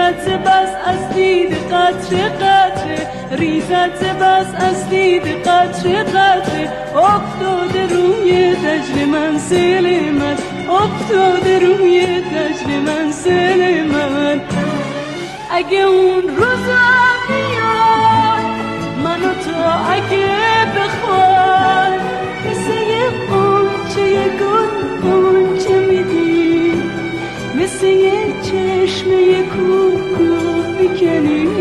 ریزد بس از دید قطره قطره، ریزد بس از دید قطره قطره، افتاده روی دجل منزل من، افتاده روی دجل منزل من. اگه اون روزا بیاد منو تو اگه بخواد، مثل یه قنچه گل قنچه میدی، مثل یه چشمه کوکو میکنی